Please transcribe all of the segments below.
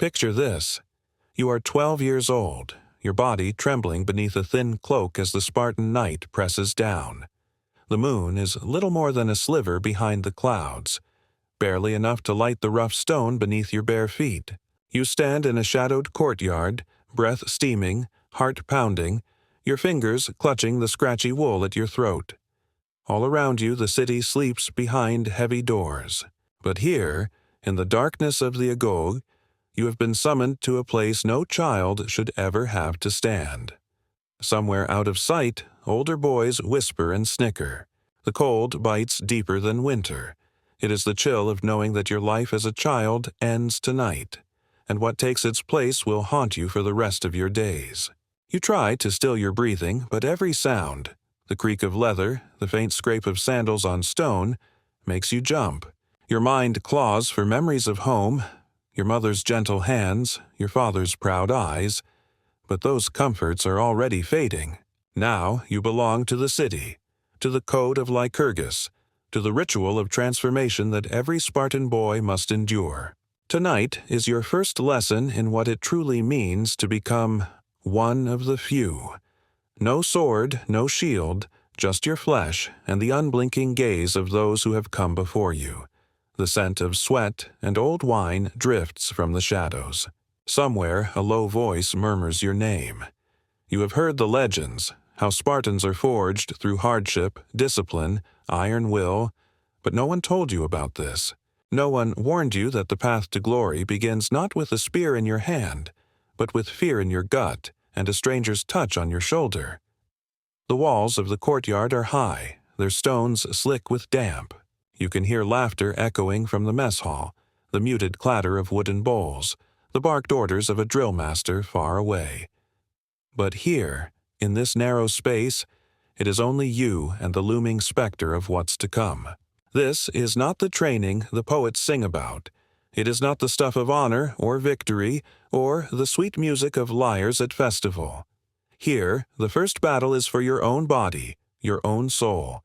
Picture this. You are 12 years old, your body trembling beneath a thin cloak as the Spartan night presses down. The moon is little more than a sliver behind the clouds, barely enough to light the rough stone beneath your bare feet. You stand in a shadowed courtyard, breath steaming, heart pounding, your fingers clutching the scratchy wool at your throat. All around you the city sleeps behind heavy doors. But here, in the darkness of the agog, you have been summoned to a place no child should ever have to stand. Somewhere out of sight, older boys whisper and snicker. The cold bites deeper than winter. It is the chill of knowing that your life as a child ends tonight, and what takes its place will haunt you for the rest of your days. You try to still your breathing, but every sound, the creak of leather, the faint scrape of sandals on stone, makes you jump. Your mind claws for memories of home, your mother's gentle hands, your father's proud eyes, but those comforts are already fading. Now you belong to the city, to the code of Lycurgus, to the ritual of transformation that every Spartan boy must endure. Tonight is your first lesson in what it truly means to become one of the few. No sword, no shield, just your flesh and the unblinking gaze of those who have come before you. The scent of sweat and old wine drifts from the shadows. Somewhere a low voice murmurs your name. You have heard the legends, how Spartans are forged through hardship, discipline, iron will, but no one told you about this. No one warned you that the path to glory begins not with a spear in your hand, but with fear in your gut and a stranger's touch on your shoulder. The walls of the courtyard are high, their stones slick with damp. You can hear laughter echoing from the mess hall, the muted clatter of wooden bowls, the barked orders of a drill master far away. But here, in this narrow space, it is only you and the looming specter of what's to come. This is not the training the poets sing about. It is not the stuff of honor or victory or the sweet music of lyres at festival. Here, the first battle is for your own body, your own soul.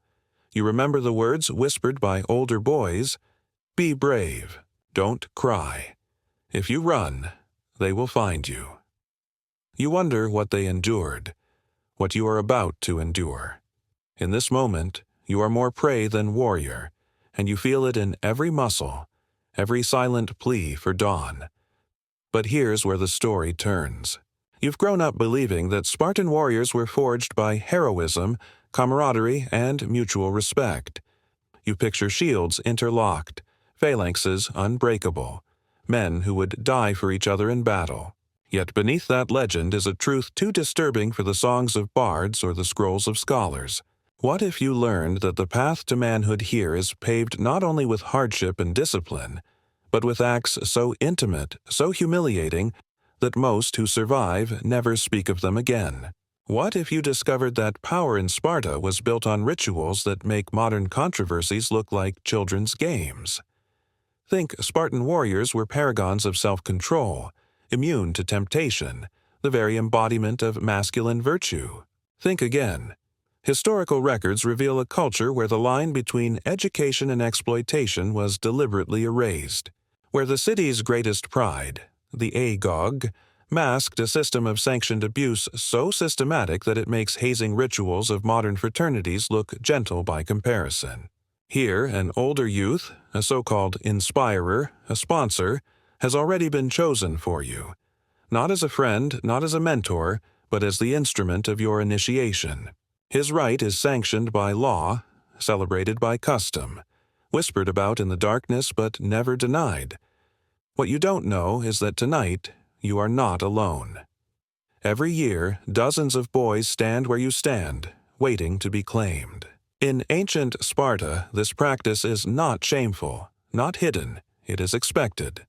You remember the words whispered by older boys, "Be brave, don't cry. If you run, they will find you." You wonder what they endured, what you are about to endure. In this moment, you are more prey than warrior, and you feel it in every muscle, every silent plea for dawn. But here's where the story turns. You've grown up believing that Spartan warriors were forged by heroism, camaraderie, and mutual respect. You picture shields interlocked, phalanxes unbreakable, men who would die for each other in battle. Yet beneath that legend is a truth too disturbing for the songs of bards or the scrolls of scholars. What if you learned that the path to manhood here is paved not only with hardship and discipline, but with acts so intimate, so humiliating, that most who survive never speak of them again? What if you discovered that power in Sparta was built on rituals that make modern controversies look like children's games? Think Spartan warriors were paragons of self-control, immune to temptation, the very embodiment of masculine virtue. Think again. Historical records reveal a culture where the line between education and exploitation was deliberately erased, where the city's greatest pride, the agog, masked a system of sanctioned abuse so systematic that it makes hazing rituals of modern fraternities look gentle by comparison. Here, an older youth, a so-called inspirer, a sponsor, has already been chosen for you, not as a friend, not as a mentor, but as the instrument of your initiation. His right is sanctioned by law, celebrated by custom, whispered about in the darkness but never denied. What you don't know is that tonight you are not alone. Every year, dozens of boys stand where you stand, waiting to be claimed. In ancient Sparta, this practice is not shameful, not hidden, it is expected.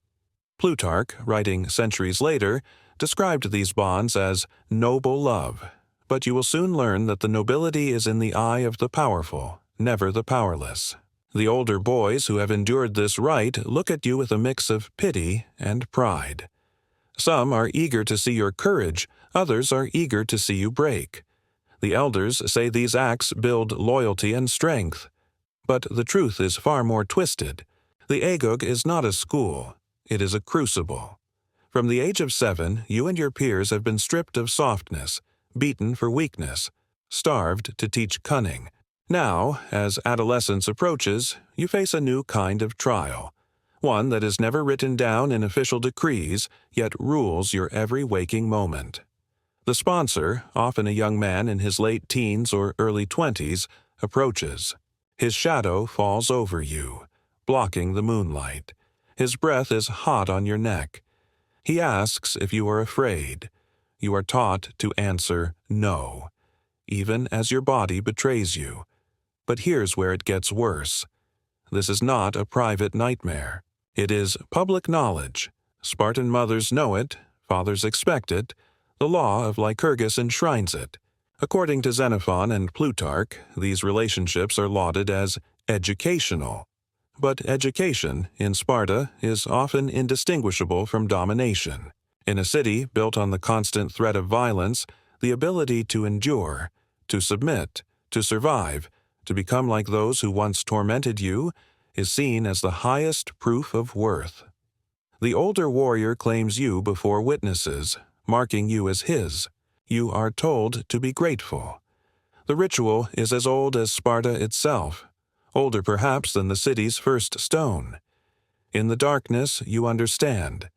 Plutarch, writing centuries later, described these bonds as noble love, but you will soon learn that the nobility is in the eye of the powerful, never the powerless. The older boys who have endured this rite look at you with a mix of pity and pride. Some are eager to see your courage, others are eager to see you break. The elders say these acts build loyalty and strength. But the truth is far more twisted. The agog is not a school, it is a crucible. From the age of 7, you and your peers have been stripped of softness, beaten for weakness, starved to teach cunning. Now, as adolescence approaches, you face a new kind of trial, one that is never written down in official decrees, yet rules your every waking moment. The sponsor, often a young man in his late teens or early 20s, approaches. His shadow falls over you, blocking the moonlight. His breath is hot on your neck. He asks if you are afraid. You are taught to answer no, even as your body betrays you. But here's where it gets worse. This is not a private nightmare. It is public knowledge. Spartan mothers know it, fathers expect it, the law of Lycurgus enshrines it. According to Xenophon and Plutarch, these relationships are lauded as educational. But education, in Sparta, is often indistinguishable from domination. In a city built on the constant threat of violence, the ability to endure, to submit, to survive, to become like those who once tormented you, is seen as the highest proof of worth. The older warrior claims you before witnesses, marking you as his. You are told to be grateful. The ritual is as old as Sparta itself, older perhaps than the city's first stone. In the darkness, you understand.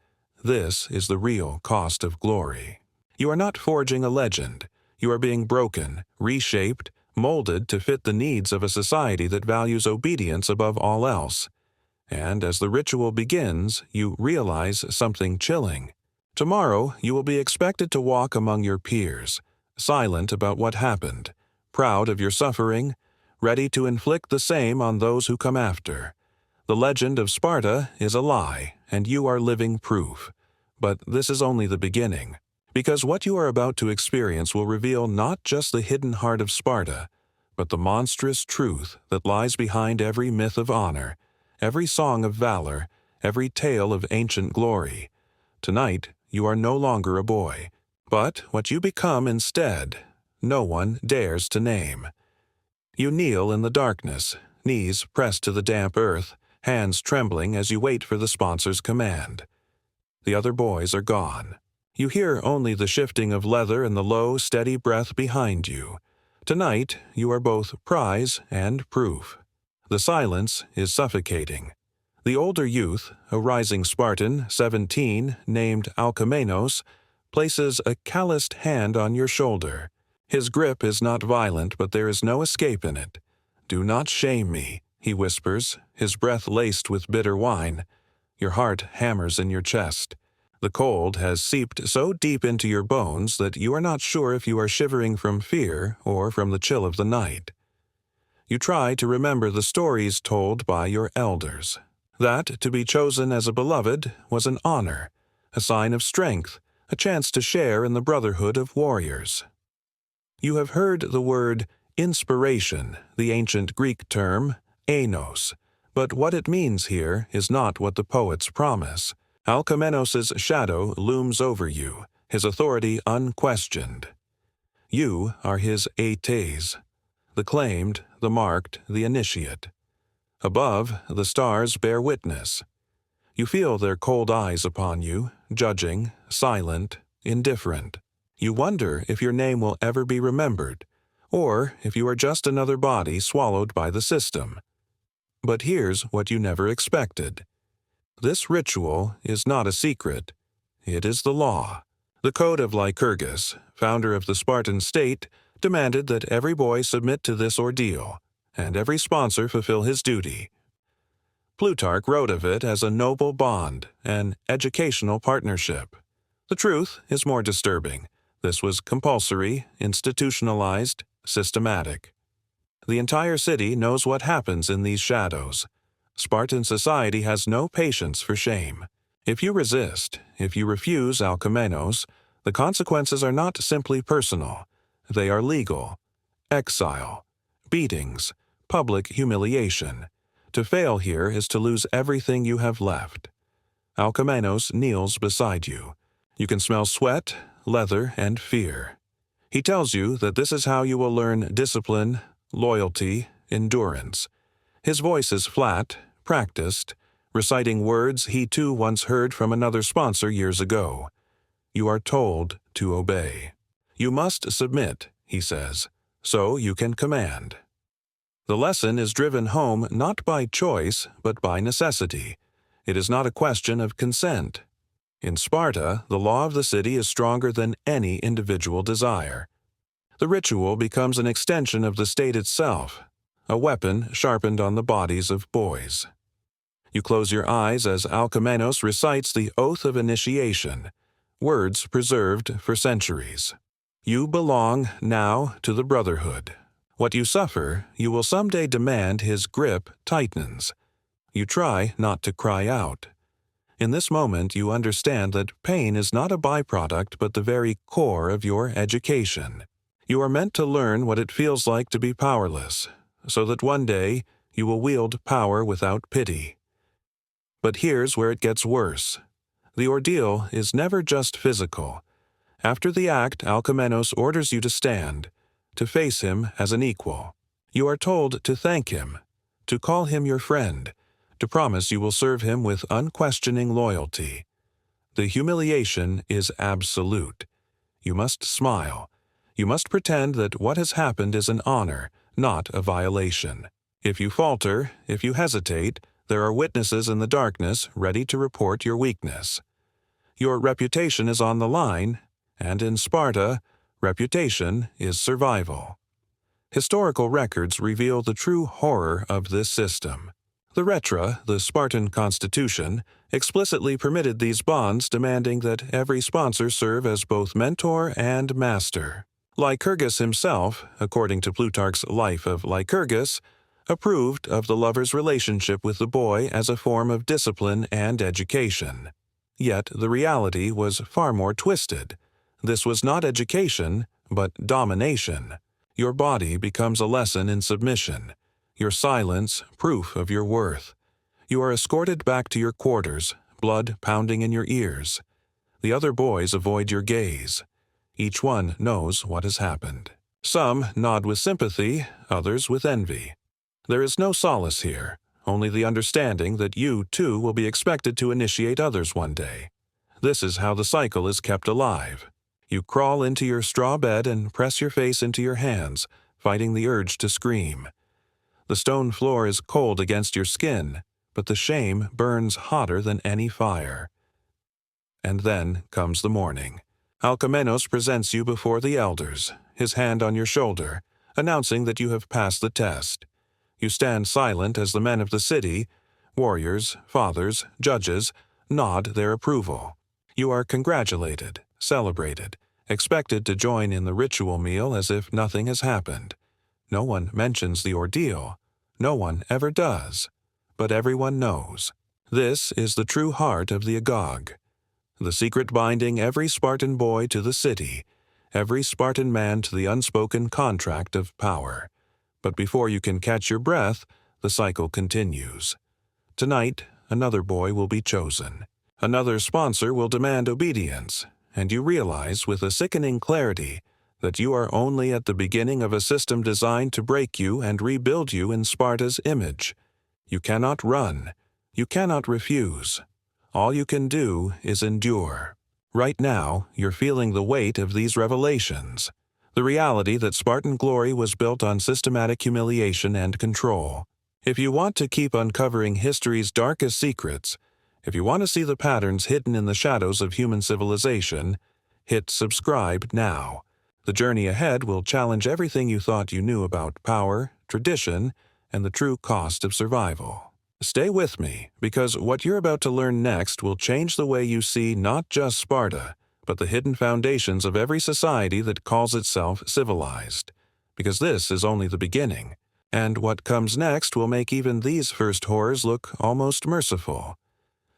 This is the real cost of glory. You are not forging a legend. You are being broken, reshaped, molded to fit the needs of a society that values obedience above all else. And as the ritual begins, you realize something chilling. Tomorrow, you will be expected to walk among your peers, silent about what happened, proud of your suffering, ready to inflict the same on those who come after. The legend of Sparta is a lie, and you are living proof. But this is only the beginning, because what you are about to experience will reveal not just the hidden heart of Sparta, but the monstrous truth that lies behind every myth of honor, every song of valor, every tale of ancient glory. Tonight, you are no longer a boy, but what you become instead, no one dares to name. You kneel in the darkness, knees pressed to the damp earth, hands trembling as you wait for the sponsor's command. The other boys are gone. You hear only the shifting of leather and the low, steady breath behind you. Tonight, you are both prize and proof. The silence is suffocating. The older youth, a rising Spartan, 17, named Alcmenos, places a calloused hand on your shoulder. His grip is not violent, but there is no escape in it. "Do not shame me," he whispers, his breath laced with bitter wine. Your heart hammers in your chest. The cold has seeped so deep into your bones that you are not sure if you are shivering from fear or from the chill of the night. You try to remember the stories told by your elders. That to be chosen as a beloved was an honor, a sign of strength, a chance to share in the brotherhood of warriors. You have heard the word inspiration, the ancient Greek term ainos, but what it means here is not what the poets promise. Alcmenos's shadow looms over you, his authority unquestioned. You are his ates, the claimed, the marked, the initiate. Above, the stars bear witness. You feel their cold eyes upon you, judging, silent, indifferent. You wonder if your name will ever be remembered, or if you are just another body swallowed by the system. But here's what you never expected. This ritual is not a secret. It is the law. The Code of Lycurgus, founder of the Spartan state, demanded that every boy submit to this ordeal, and every sponsor fulfill his duty. Plutarch wrote of it as a noble bond, an educational partnership. The truth is more disturbing. This was compulsory, institutionalized, systematic. The entire city knows what happens in these shadows. Spartan society has no patience for shame. If you resist, if you refuse Alcmenos, the consequences are not simply personal. They are legal. Exile, beatings, public humiliation. To fail here is to lose everything you have left. Alcmenos kneels beside you. You can smell sweat, leather, and fear. He tells you that this is how you will learn discipline, loyalty, endurance. His voice is flat, practiced, reciting words he too once heard from another sponsor years ago. You are told to obey. You must submit, he says, so you can command. The lesson is driven home not by choice, but by necessity. It is not a question of consent. In Sparta, the law of the city is stronger than any individual desire. The ritual becomes an extension of the state itself, a weapon sharpened on the bodies of boys. You close your eyes as Alcmenos recites the oath of initiation, words preserved for centuries. You belong now to the brotherhood. What you suffer, you will someday demand his grip tightens. You try not to cry out. In this moment, you understand that pain is not a byproduct but the very core of your education. You are meant to learn what it feels like to be powerless, so that one day you will wield power without pity. But here's where it gets worse. The ordeal is never just physical. After the act, Alcmenos orders you to stand, to face him as an equal. You are told to thank him, to call him your friend, to promise you will serve him with unquestioning loyalty. The humiliation is absolute. You must smile. You must pretend that what has happened is an honor, not a violation. If you falter, if you hesitate, there are witnesses in the darkness ready to report your weakness. Your reputation is on the line, and in Sparta, reputation is survival. Historical records reveal the true horror of this system. The Retra, the Spartan constitution, explicitly permitted these bonds, demanding that every sponsor serve as both mentor and master. Lycurgus himself, according to Plutarch's Life of Lycurgus, approved of the lover's relationship with the boy as a form of discipline and education. Yet the reality was far more twisted. This was not education, but domination. Your body becomes a lesson in submission. Your silence, proof of your worth. You are escorted back to your quarters, blood pounding in your ears. The other boys avoid your gaze. Each one knows what has happened. Some nod with sympathy, others with envy. There is no solace here, only the understanding that you, too, will be expected to initiate others one day. This is how the cycle is kept alive. You crawl into your straw bed and press your face into your hands, fighting the urge to scream. The stone floor is cold against your skin, but the shame burns hotter than any fire. And then comes the morning. Alcmenos presents you before the elders, his hand on your shoulder, announcing that you have passed the test. You stand silent as the men of the city, warriors, fathers, judges, nod their approval. You are congratulated, celebrated, expected to join in the ritual meal as if nothing has happened. No one mentions the ordeal. No one ever does. But everyone knows. This is the true heart of the Agog. The secret binding every Spartan boy to the city, every Spartan man to the unspoken contract of power. But before you can catch your breath, the cycle continues. Tonight, another boy will be chosen. Another sponsor will demand obedience, and you realize with a sickening clarity that you are only at the beginning of a system designed to break you and rebuild you in Sparta's image. You cannot run. You cannot refuse. All you can do is endure. Right now, you're feeling the weight of these revelations. The reality that Spartan glory was built on systematic humiliation and control. If you want to keep uncovering history's darkest secrets, if you want to see the patterns hidden in the shadows of human civilization, hit subscribe now. The journey ahead will challenge everything you thought you knew about power, tradition, and the true cost of survival. Stay with me, because what you're about to learn next will change the way you see not just Sparta, but the hidden foundations of every society that calls itself civilized. Because this is only the beginning, and what comes next will make even these first horrors look almost merciful.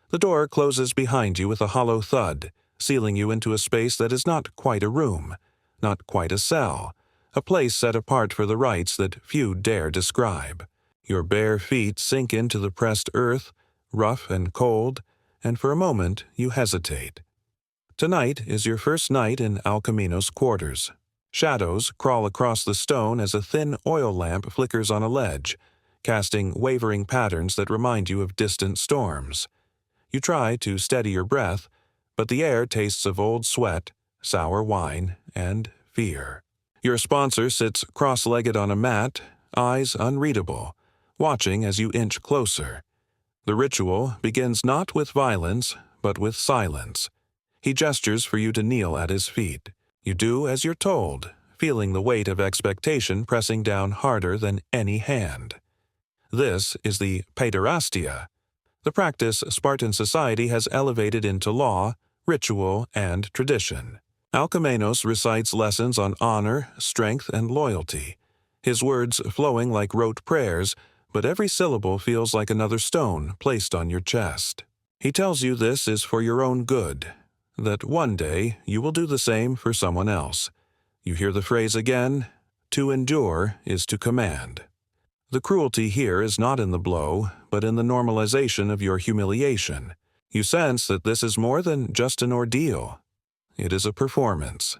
The door closes behind you with a hollow thud, sealing you into a space that is not quite a room, not quite a cell, a place set apart for the rites that few dare describe. Your bare feet sink into the pressed earth, rough and cold, and for a moment you hesitate. Tonight is your first night in Alcmenos' quarters. Shadows crawl across the stone as a thin oil lamp flickers on a ledge, casting wavering patterns that remind you of distant storms. You try to steady your breath, but the air tastes of old sweat, sour wine, and fear. Your sponsor sits cross-legged on a mat, eyes unreadable, watching as you inch closer. The ritual begins not with violence, but with silence. He gestures for you to kneel at his feet. You do as you're told, feeling the weight of expectation pressing down harder than any hand. This is the paiderastia, the practice Spartan society has elevated into law, ritual, and tradition. Alcmenos recites lessons on honor, strength, and loyalty, his words flowing like rote prayers, but every syllable feels like another stone placed on your chest. He tells you this is for your own good, that one day you will do the same for someone else. You hear the phrase again, to endure is to command. The cruelty here is not in the blow, but in the normalization of your humiliation. You sense that this is more than just an ordeal. It is a performance.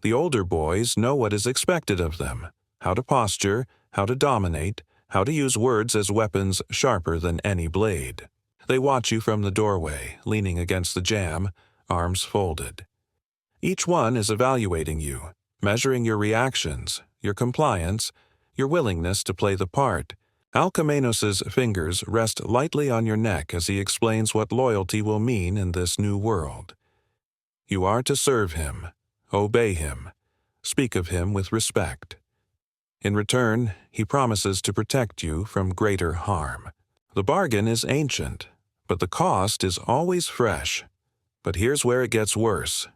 The older boys know what is expected of them, how to posture, how to dominate, how to use words as weapons sharper than any blade. They watch you from the doorway, leaning against the jamb, arms folded. Each one is evaluating you, measuring your reactions, your compliance, your willingness to play the part. Alcmenos's fingers rest lightly on your neck as he explains what loyalty will mean in this new world. You are to serve him, obey him, speak of him with respect. In return, he promises to protect you from greater harm. The bargain is ancient, but the cost is always fresh. But here's where it gets worse.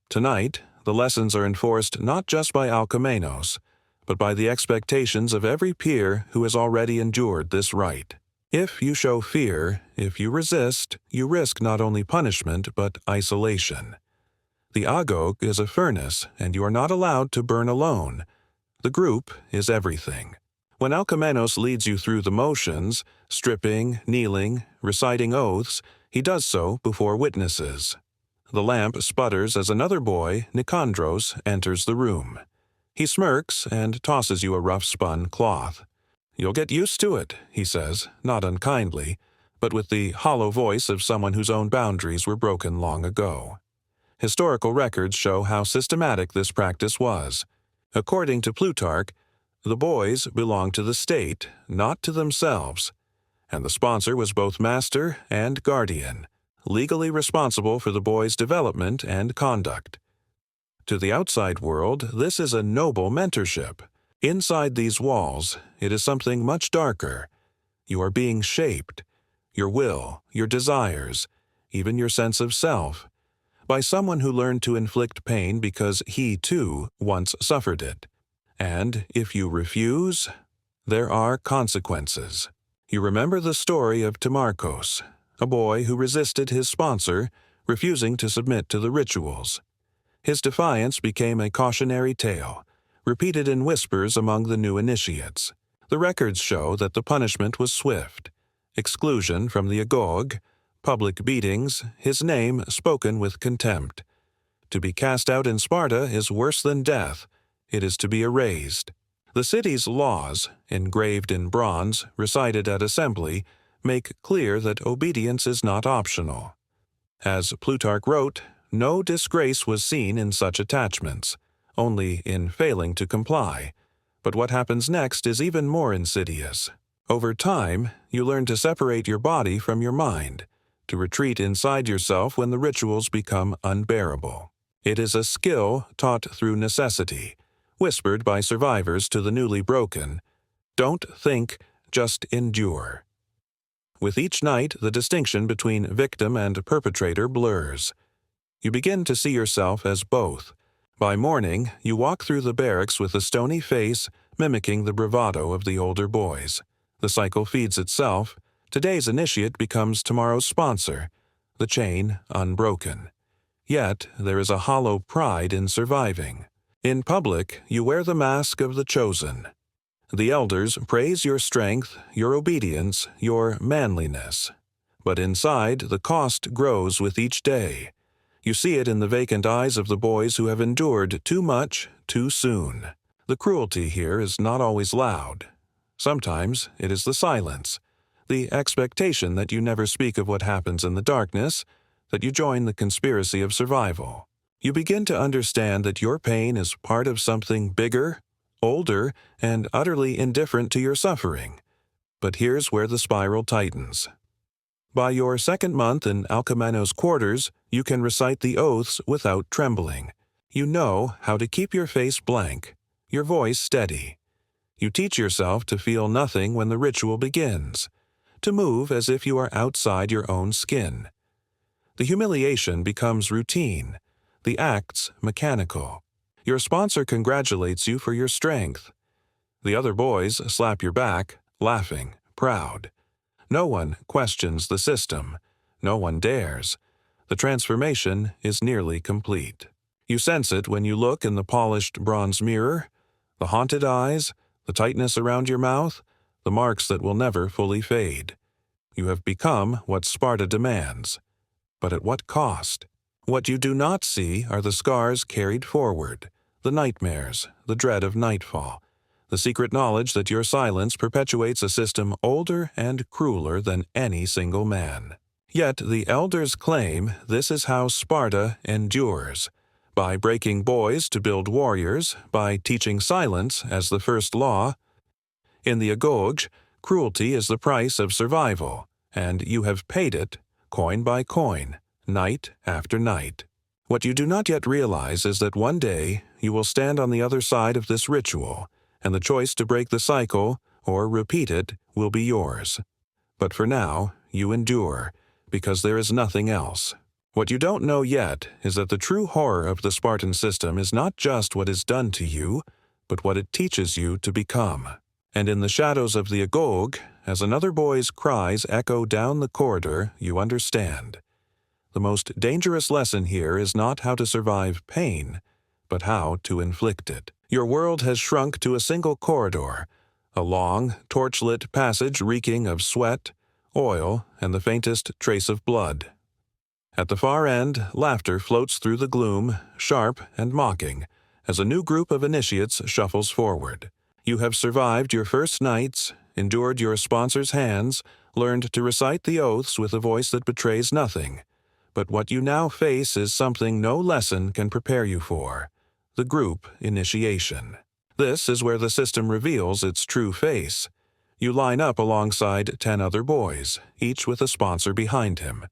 Tonight, the lessons are enforced not just by Alcmenos, but by the expectations of every peer who has already endured this rite. If you show fear, if you resist, you risk not only punishment but isolation. The agog is a furnace, and you are not allowed to burn alone. The group is everything. When Alcmenos leads you through the motions, stripping, kneeling, reciting oaths, he does so before witnesses. The lamp sputters as another boy, Nicandros, enters the room. He smirks and tosses you a rough-spun cloth. "You'll get used to it," he says, not unkindly, but with the hollow voice of someone whose own boundaries were broken long ago. Historical records show how systematic this practice was. According to Plutarch, the boys belonged to the state, not to themselves, and the sponsor was both master and guardian, legally responsible for the boys' development and conduct. To the outside world, this is a noble mentorship. Inside these walls, it is something much darker. You are being shaped, your will, your desires, even your sense of self, by someone who learned to inflict pain because he, too, once suffered it. And if you refuse, there are consequences. You remember the story of Timarchos, a boy who resisted his sponsor, refusing to submit to the rituals. His defiance became a cautionary tale, repeated in whispers among the new initiates. The records show that the punishment was swift: exclusion from the agog, public beatings, his name spoken with contempt. To be cast out in Sparta is worse than death. It is to be erased. The city's laws, engraved in bronze, recited at assembly, make clear that obedience is not optional. As Plutarch wrote, no disgrace was seen in such attachments, only in failing to comply. But what happens next is even more insidious. Over time, you learn to separate your body from your mind, to retreat inside yourself when the rituals become unbearable. It is a skill taught through necessity, whispered by survivors to the newly broken. Don't think, just endure. With each night, the distinction between victim and perpetrator blurs. You begin to see yourself as both. By morning, you walk through the barracks with a stony face, mimicking the bravado of the older boys. The cycle feeds itself. Today's initiate becomes tomorrow's sponsor, the chain unbroken. Yet there is a hollow pride in surviving. In public, you wear the mask of the chosen. The elders praise your strength, your obedience, your manliness. But inside, the cost grows with each day. You see it in the vacant eyes of the boys who have endured too much, too soon. The cruelty here is not always loud. Sometimes it is the silence, the expectation that you never speak of what happens in the darkness, that you join the conspiracy of survival. You begin to understand that your pain is part of something bigger, older, and utterly indifferent to your suffering. But here's where the spiral tightens. By your second month in Alcameno's quarters, you can recite the oaths without trembling. You know how to keep your face blank, your voice steady. You teach yourself to feel nothing when the ritual begins, to move as if you are outside your own skin. The humiliation becomes routine, the acts mechanical. Your sponsor congratulates you for your strength. The other boys slap your back, laughing, proud. No one questions the system. No one dares. The transformation is nearly complete. You sense it when you look in the polished bronze mirror, the haunted eyes, the tightness around your mouth, the marks that will never fully fade. You have become what Sparta demands. But at what cost? What you do not see are the scars carried forward, the nightmares, the dread of nightfall, the secret knowledge that your silence perpetuates a system older and crueler than any single man. Yet the elders claim this is how Sparta endures, by breaking boys to build warriors, by teaching silence as the first law. In the Agog, cruelty is the price of survival, and you have paid it, coin by coin, night after night. What you do not yet realize is that one day you will stand on the other side of this ritual, and the choice to break the cycle or repeat it will be yours. But for now, you endure, because there is nothing else. What you don't know yet is that the true horror of the Spartan system is not just what is done to you, but what it teaches you to become. And in the shadows of the Agog, as another boy's cries echo down the corridor, you understand. The most dangerous lesson here is not how to survive pain, but how to inflict it. Your world has shrunk to a single corridor, a long, torchlit passage reeking of sweat, oil, and the faintest trace of blood. At the far end, laughter floats through the gloom, sharp and mocking, as a new group of initiates shuffles forward. You have survived your first nights, endured your sponsor's hands, learned to recite the oaths with a voice that betrays nothing. But what you now face is something no lesson can prepare you for: the group initiation. This is where the system reveals its true face. You line up alongside 10 other boys, each with a sponsor behind him.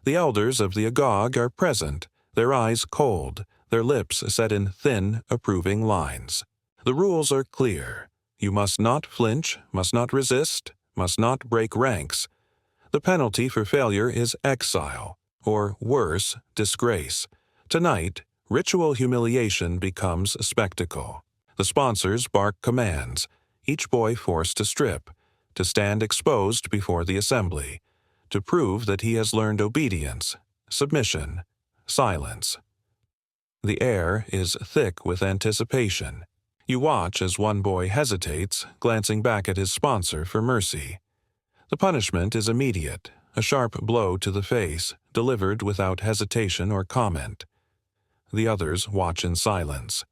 The elders of the Agog are present, their eyes cold, their lips set in thin, approving lines. The rules are clear. You must not flinch, must not resist, must not break ranks. The penalty for failure is exile, or worse, disgrace. Tonight, ritual humiliation becomes a spectacle. The sponsors bark commands, each boy forced to strip, to stand exposed before the assembly, to prove that he has learned obedience, submission, silence. The air is thick with anticipation. You watch as one boy hesitates, glancing back at his sponsor for mercy. The punishment is immediate, a sharp blow to the face, delivered without hesitation or comment. The others watch in silence.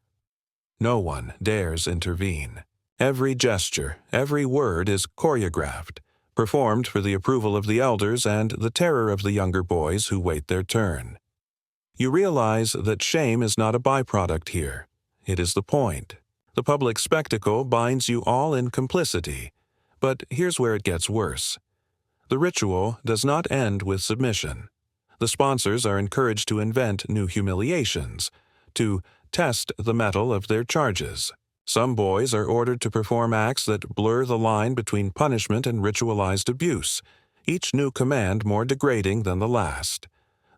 No one dares intervene. Every gesture, every word is choreographed, performed for the approval of the elders and the terror of the younger boys who wait their turn. You realize that shame is not a byproduct here. It is the point. The public spectacle binds you all in complicity. But here's where it gets worse. The ritual does not end with submission. The sponsors are encouraged to invent new humiliations, to test the mettle of their charges. Some boys are ordered to perform acts that blur the line between punishment and ritualized abuse, each new command more degrading than the last.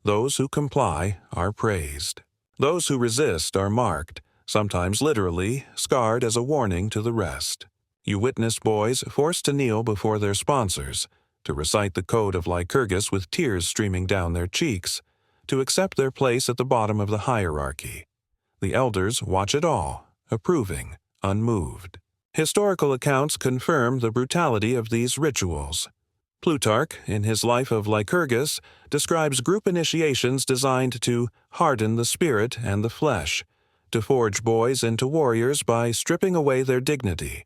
Those who comply are praised. Those who resist are marked, sometimes literally, scarred as a warning to the rest. You witness boys forced to kneel before their sponsors, to recite the code of Lycurgus with tears streaming down their cheeks, to accept their place at the bottom of the hierarchy. The elders watch it all, approving, unmoved. Historical accounts confirm the brutality of these rituals. Plutarch, in his Life of Lycurgus, describes group initiations designed to harden the spirit and the flesh, to forge boys into warriors by stripping away their dignity,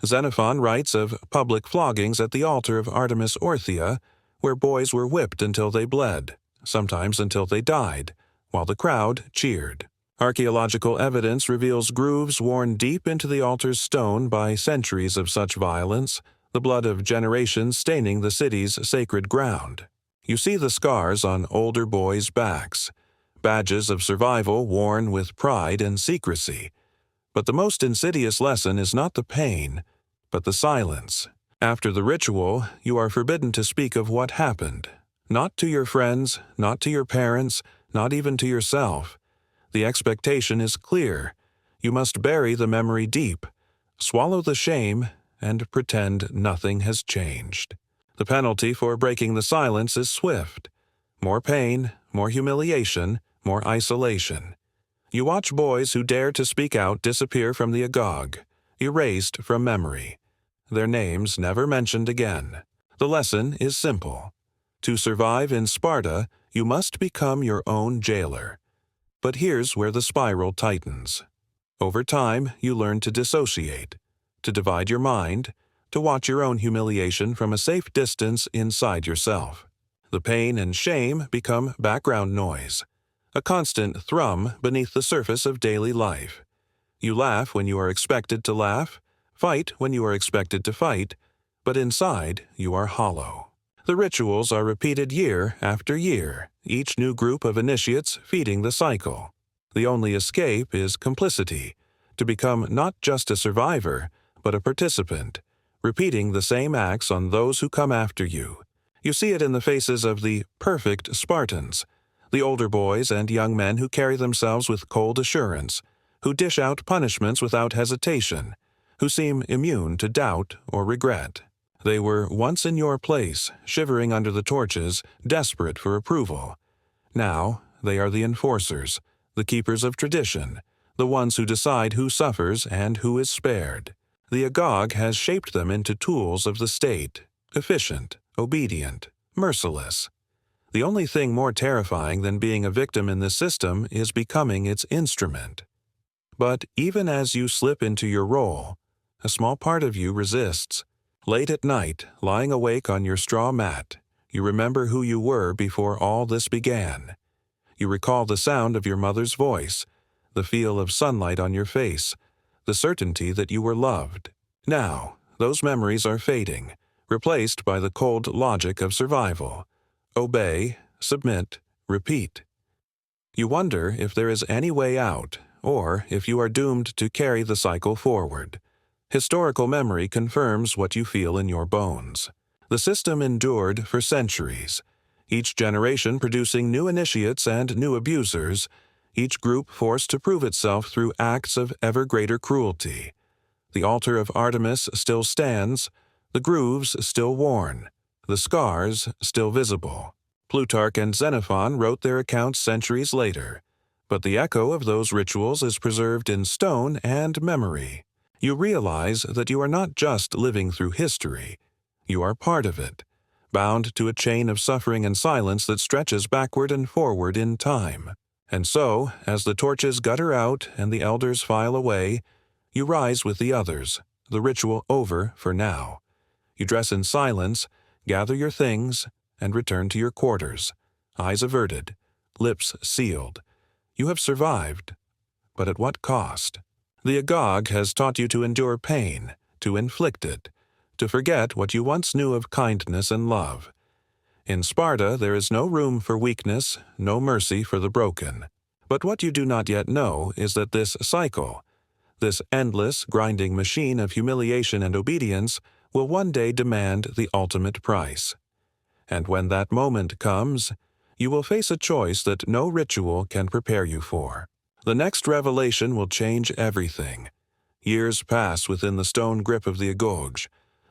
Xenophon writes of public floggings at the altar of Artemis Orthia, where boys were whipped until they bled, sometimes until they died, while the crowd cheered. Archaeological evidence reveals grooves worn deep into the altar's stone by centuries of such violence, the blood of generations staining the city's sacred ground. You see the scars on older boys' backs, badges of survival worn with pride and secrecy. But the most insidious lesson is not the pain, but the silence. After the ritual, you are forbidden to speak of what happened. Not to your friends, not to your parents, not even to yourself. The expectation is clear. You must bury the memory deep, swallow the shame, and pretend nothing has changed. The penalty for breaking the silence is swift. More pain, more humiliation, more isolation. You watch boys who dare to speak out disappear from the agog, erased from memory. Their names never mentioned again. The lesson is simple. To survive in Sparta, you must become your own jailer. But here's where the spiral tightens. Over time, you learn to dissociate, to divide your mind, to watch your own humiliation from a safe distance inside yourself. The pain and shame become background noise, a constant thrum beneath the surface of daily life. You laugh when you are expected to laugh, fight when you are expected to fight, but inside you are hollow. The rituals are repeated year after year, each new group of initiates feeding the cycle. The only escape is complicity, to become not just a survivor, but a participant, repeating the same acts on those who come after you. You see it in the faces of the perfect Spartans, the older boys and young men who carry themselves with cold assurance, who dish out punishments without hesitation, who seem immune to doubt or regret. They were once in your place, shivering under the torches, desperate for approval. Now they are the enforcers, the keepers of tradition, the ones who decide who suffers and who is spared. The agog has shaped them into tools of the state, efficient, obedient, merciless. The only thing more terrifying than being a victim in this system is becoming its instrument. But even as you slip into your role, a small part of you resists. Late at night, lying awake on your straw mat, you remember who you were before all this began. You recall the sound of your mother's voice, the feel of sunlight on your face, the certainty that you were loved. Now, those memories are fading, replaced by the cold logic of survival. Obey, submit, repeat. You wonder if there is any way out, or if you are doomed to carry the cycle forward. Historical memory confirms what you feel in your bones. The system endured for centuries, each generation producing new initiates and new abusers, each group forced to prove itself through acts of ever greater cruelty. The altar of Artemis still stands, the grooves still worn, the scars still visible. Plutarch and Xenophon wrote their accounts centuries later, but the echo of those rituals is preserved in stone and memory. You realize that you are not just living through history. You are part of it, bound to a chain of suffering and silence that stretches backward and forward in time. And so, as the torches gutter out and the elders file away, you rise with the others, the ritual over for now. You dress in silence, gather your things, and return to your quarters, eyes averted, lips sealed. You have survived, but at what cost? The agog has taught you to endure pain, to inflict it, to forget what you once knew of kindness and love. In Sparta, there is no room for weakness, no mercy for the broken. But what you do not yet know is that this cycle, this endless, grinding machine of humiliation and obedience, will one day demand the ultimate price. And when that moment comes, you will face a choice that no ritual can prepare you for. The next revelation will change everything. Years pass within the stone grip of the agog.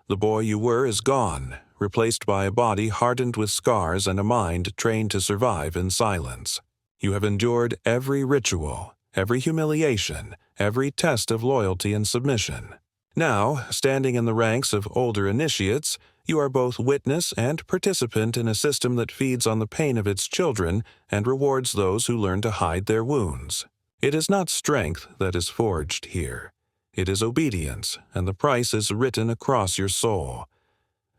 The boy you were is gone, replaced by a body hardened with scars and a mind trained to survive in silence. You have endured every ritual, every humiliation, every test of loyalty and submission. Now, standing in the ranks of older initiates, you are both witness and participant in a system that feeds on the pain of its children and rewards those who learn to hide their wounds. It is not strength that is forged here. It is obedience, and the price is written across your soul.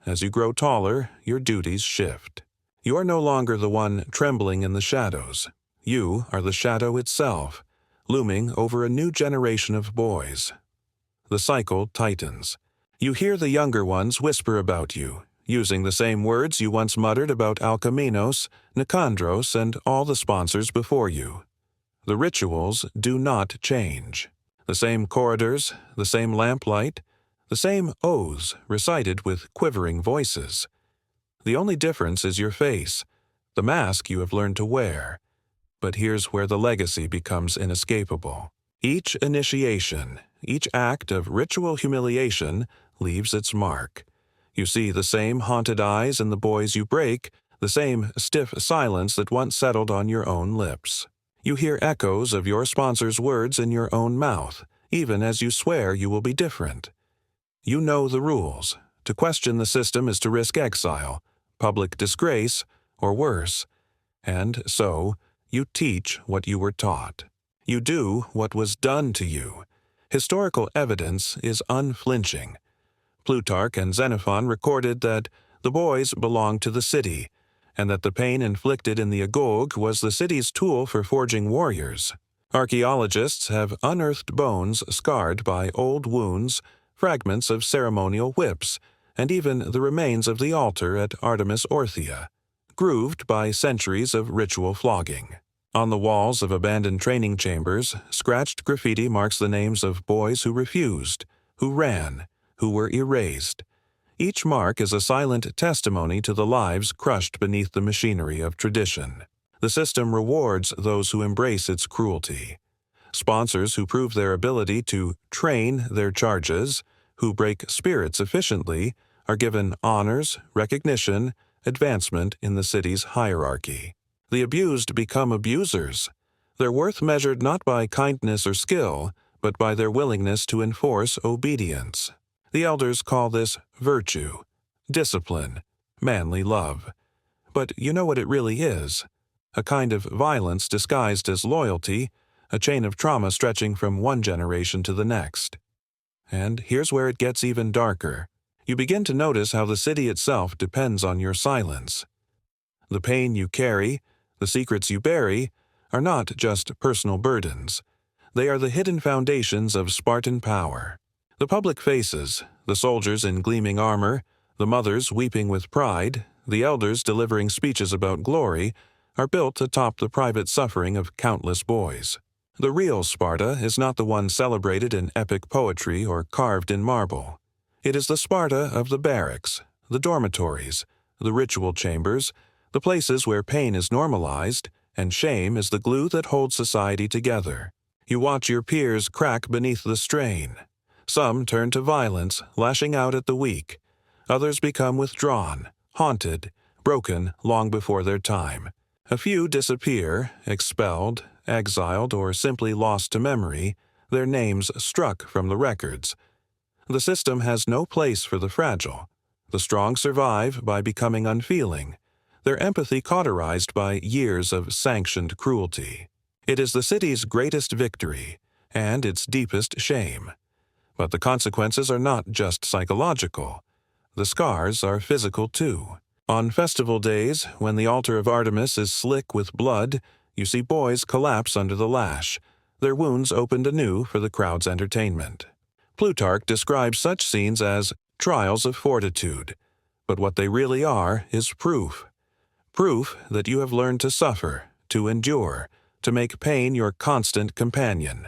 As you grow taller, your duties shift. You are no longer the one trembling in the shadows. You are the shadow itself, looming over a new generation of boys. The cycle tightens. You hear the younger ones whisper about you, using the same words you once muttered about Alcaminos, Nicandros, and all the sponsors before you. The rituals do not change. The same corridors, the same lamplight, the same oaths recited with quivering voices. The only difference is your face, the mask you have learned to wear. But here's where the legacy becomes inescapable. Each initiation, each act of ritual humiliation leaves its mark. You see the same haunted eyes in the boys you break, the same stiff silence that once settled on your own lips. You hear echoes of your sponsor's words in your own mouth, even as you swear you will be different. You know the rules. To question the system is to risk exile, public disgrace, or worse. And so, you teach what you were taught. You do what was done to you. Historical evidence is unflinching. Plutarch and Xenophon recorded that the boys belonged to the city, and that the pain inflicted in the agog was the city's tool for forging warriors. Archaeologists have unearthed bones scarred by old wounds, fragments of ceremonial whips, and even the remains of the altar at Artemis Orthia, grooved by centuries of ritual flogging. On the walls of abandoned training chambers, scratched graffiti marks the names of boys who refused, who ran, who were erased. Each mark is a silent testimony to the lives crushed beneath the machinery of tradition. The system rewards those who embrace its cruelty. Sponsors who prove their ability to train their charges, who break spirits efficiently, are given honors, recognition, advancement in the city's hierarchy. The abused become abusers. Their worth measured not by kindness or skill, but by their willingness to enforce obedience. The elders call this virtue, discipline, manly love. But you know what it really is: a kind of violence disguised as loyalty, a chain of trauma stretching from one generation to the next. And here's where it gets even darker. You begin to notice how the city itself depends on your silence. The pain you carry, the secrets you bury, are not just personal burdens. They are the hidden foundations of Spartan power. The public faces, the soldiers in gleaming armor, the mothers weeping with pride, the elders delivering speeches about glory, are built atop the private suffering of countless boys. The real Sparta is not the one celebrated in epic poetry or carved in marble. It is the Sparta of the barracks, the dormitories, the ritual chambers, the places where pain is normalized and shame is the glue that holds society together. You watch your peers crack beneath the strain. Some turn to violence, lashing out at the weak. Others become withdrawn, haunted, broken long before their time. A few disappear, expelled, exiled, or simply lost to memory, their names struck from the records. The system has no place for the fragile. The strong survive by becoming unfeeling, their empathy cauterized by years of sanctioned cruelty. It is the city's greatest victory, and its deepest shame. But the consequences are not just psychological. The scars are physical too. On festival days, when the altar of Artemis is slick with blood, you see boys collapse under the lash, their wounds opened anew for the crowd's entertainment. Plutarch describes such scenes as trials of fortitude, but what they really are is proof. Proof that you have learned to suffer, to endure, to make pain your constant companion.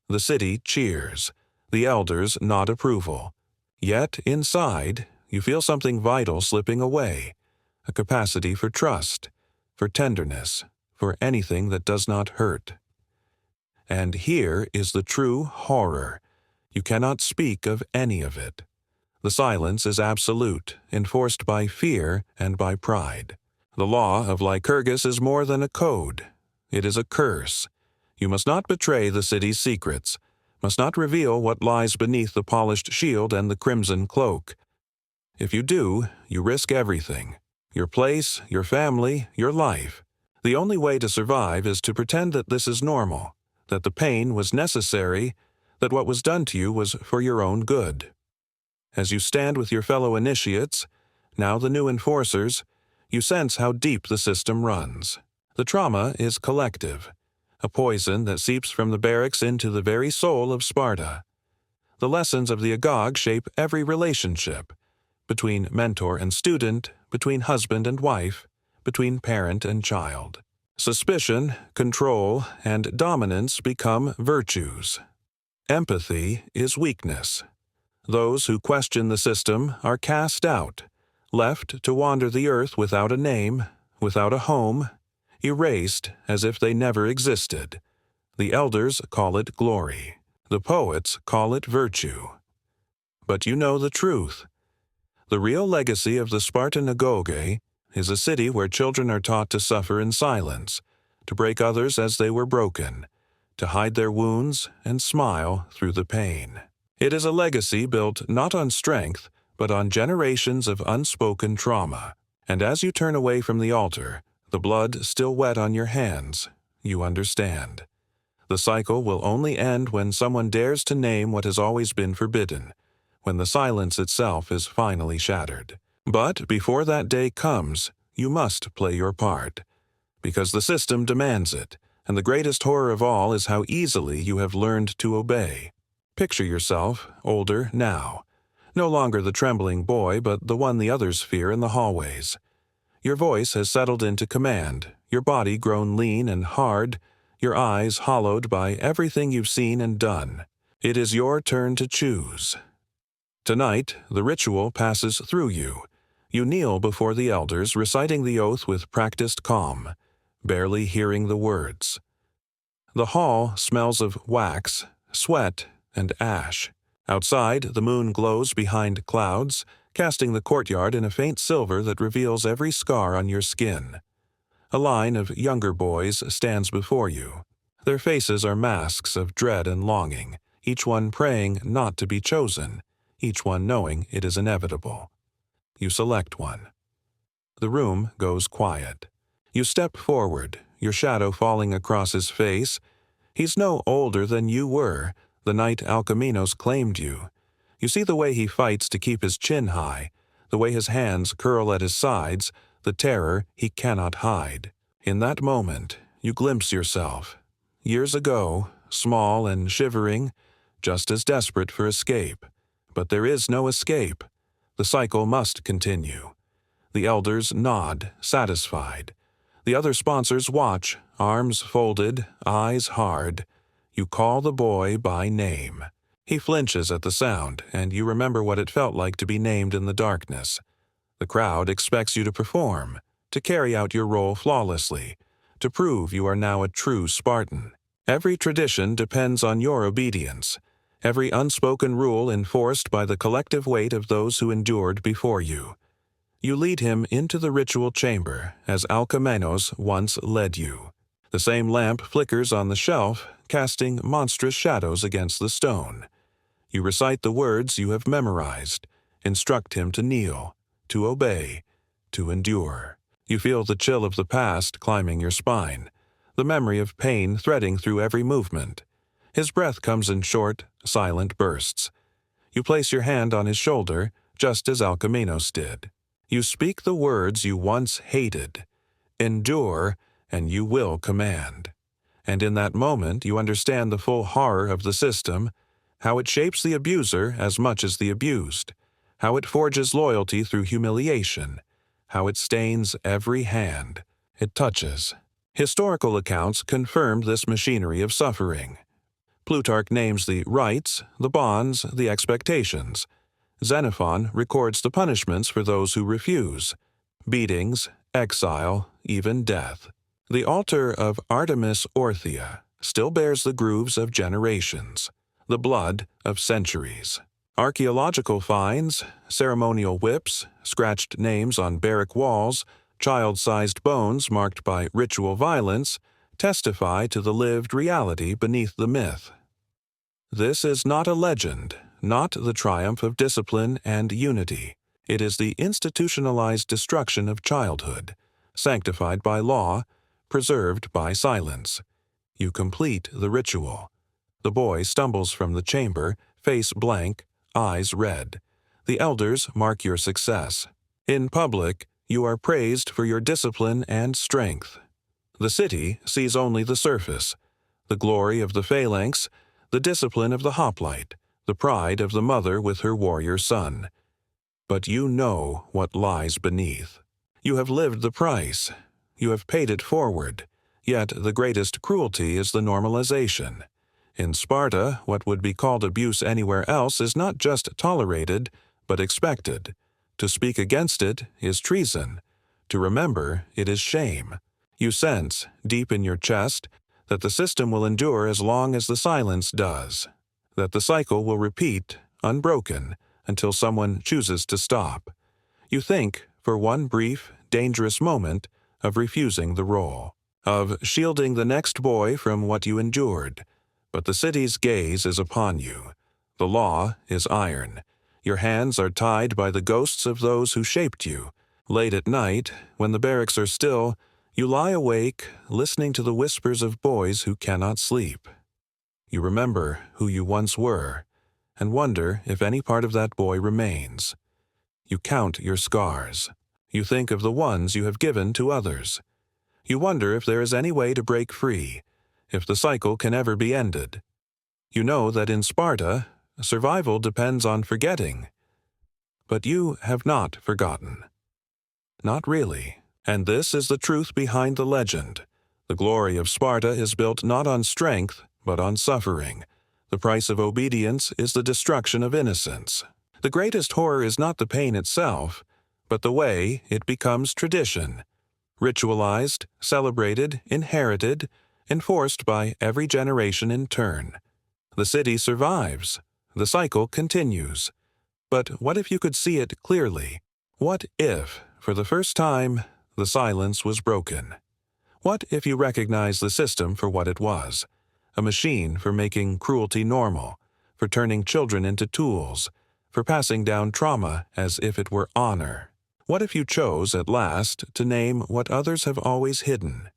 The city cheers. The elders nod approval. Yet, inside, you feel something vital slipping away, a capacity for trust, for tenderness, for anything that does not hurt. And here is the true horror. You cannot speak of any of it. The silence is absolute, enforced by fear and by pride. The law of Lycurgus is more than a code. It is a curse. You must not betray the city's secrets, must not reveal what lies beneath the polished shield and the crimson cloak. If you do, you risk everything: your place, your family, your life. The only way to survive is to pretend that this is normal, that the pain was necessary, that what was done to you was for your own good. As you stand with your fellow initiates, now the new enforcers, you sense how deep the system runs. The trauma is collective, a poison that seeps from the barracks into the very soul of Sparta. The lessons of the Agog shape every relationship, between mentor and student, between husband and wife, between parent and child. Suspicion, control, and dominance become virtues. Empathy is weakness. Those who question the system are cast out, left to wander the earth without a name, without a home, erased as if they never existed. The elders call it glory. The poets call it virtue. But you know the truth. The real legacy of the Spartan agoge is a city where children are taught to suffer in silence, to break others as they were broken, to hide their wounds and smile through the pain. It is a legacy built not on strength, but on generations of unspoken trauma. And as you turn away from the altar, the blood still wet on your hands, you understand. The cycle will only end when someone dares to name what has always been forbidden, when the silence itself is finally shattered. But before that day comes, you must play your part, because the system demands it, and the greatest horror of all is how easily you have learned to obey. Picture yourself, older now, no longer the trembling boy, but the one the others fear in the hallways. Your voice has settled into command, your body grown lean and hard, your eyes hollowed by everything you've seen and done. It is your turn to choose. Tonight, the ritual passes through you. You kneel before the elders, reciting the oath with practiced calm, barely hearing the words. The hall smells of wax, sweat, and ash. Outside, the moon glows behind clouds, casting the courtyard in a faint silver that reveals every scar on your skin. A line of younger boys stands before you. Their faces are masks of dread and longing, each one praying not to be chosen, each one knowing it is inevitable. You select one. The room goes quiet. You step forward, your shadow falling across his face. He's no older than you were, the night Alcamenos claimed you. You see the way he fights to keep his chin high, the way his hands curl at his sides, the terror he cannot hide. In that moment, you glimpse yourself. Years ago, small and shivering, just as desperate for escape. But there is no escape. The cycle must continue. The elders nod, satisfied. The other sponsors watch, arms folded, eyes hard. You call the boy by name. He flinches at the sound, and you remember what it felt like to be named in the darkness. The crowd expects you to perform, to carry out your role flawlessly, to prove you are now a true Spartan. Every tradition depends on your obedience, every unspoken rule enforced by the collective weight of those who endured before you. You lead him into the ritual chamber, as Alcamenos once led you. The same lamp flickers on the shelf, casting monstrous shadows against the stone. You recite the words you have memorized, instruct him to kneel, to obey, to endure. You feel the chill of the past climbing your spine, the memory of pain threading through every movement. His breath comes in short, silent bursts. You place your hand on his shoulder, just as Alcamenos did. You speak the words you once hated. Endure, and you will command. And in that moment you understand the full horror of the system, how it shapes the abuser as much as the abused, how it forges loyalty through humiliation, how it stains every hand it touches. Historical accounts confirm this machinery of suffering. Plutarch names the rites, the bonds, the expectations. Xenophon records the punishments for those who refuse: beatings, exile, even death. The altar of Artemis Orthia still bears the grooves of generations, the blood of centuries. Archaeological finds, ceremonial whips, scratched names on barrack walls, child-sized bones marked by ritual violence testify to the lived reality beneath the myth. This is not a legend, not the triumph of discipline and unity. It is the institutionalized destruction of childhood, sanctified by law, preserved by silence. You complete the ritual. The boy stumbles from the chamber, face blank, eyes red. The elders mark your success. In public, you are praised for your discipline and strength. The city sees only the surface, the glory of the phalanx, the discipline of the hoplite, the pride of the mother with her warrior son. But you know what lies beneath. You have lived the price. You have paid it forward. Yet the greatest cruelty is the normalization. In Sparta, what would be called abuse anywhere else is not just tolerated, but expected. To speak against it is treason. To remember it is shame. You sense, deep in your chest, that the system will endure as long as the silence does, that the cycle will repeat, unbroken, until someone chooses to stop. You think, for one brief, dangerous moment, of refusing the role, of shielding the next boy from what you endured. But the city's gaze is upon you. The law is iron. Your hands are tied by the ghosts of those who shaped you. Late at night, when the barracks are still, you lie awake, listening to the whispers of boys who cannot sleep. You remember who you once were, and wonder if any part of that boy remains. You count your scars. You think of the ones you have given to others. You wonder if there is any way to break free, if the cycle can ever be ended. You know that in Sparta, survival depends on forgetting. But you have not forgotten. Not really. And this is the truth behind the legend. The glory of Sparta is built not on strength, but on suffering. The price of obedience is the destruction of innocence. The greatest horror is not the pain itself, but the way it becomes tradition. Ritualized, celebrated, inherited, enforced by every generation in turn. The city survives. The cycle continues. But what if you could see it clearly? What if, for the first time, the silence was broken? What if you recognize the system for what it was? A machine for making cruelty normal, for turning children into tools, for passing down trauma as if it were honor. What if you chose, at last, to name what others have always hidden?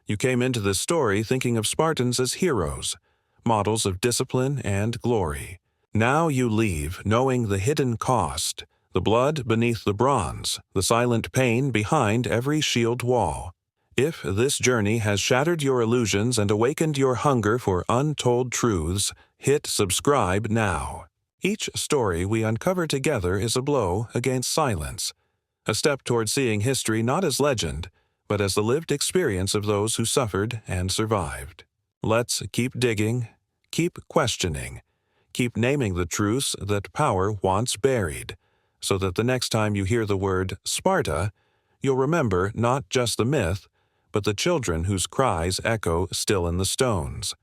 You came into this story thinking of Spartans as heroes, models of discipline and glory. Now you leave knowing the hidden cost, the blood beneath the bronze, the silent pain behind every shield wall. If this journey has shattered your illusions and awakened your hunger for untold truths, hit subscribe now. Each story we uncover together is a blow against silence, a step toward seeing history not as legend, but as the lived experience of those who suffered and survived. Let's keep digging, keep questioning, keep naming the truths that power once buried, so that the next time you hear the word Sparta, you'll remember not just the myth, but the children whose cries echo still in the stones.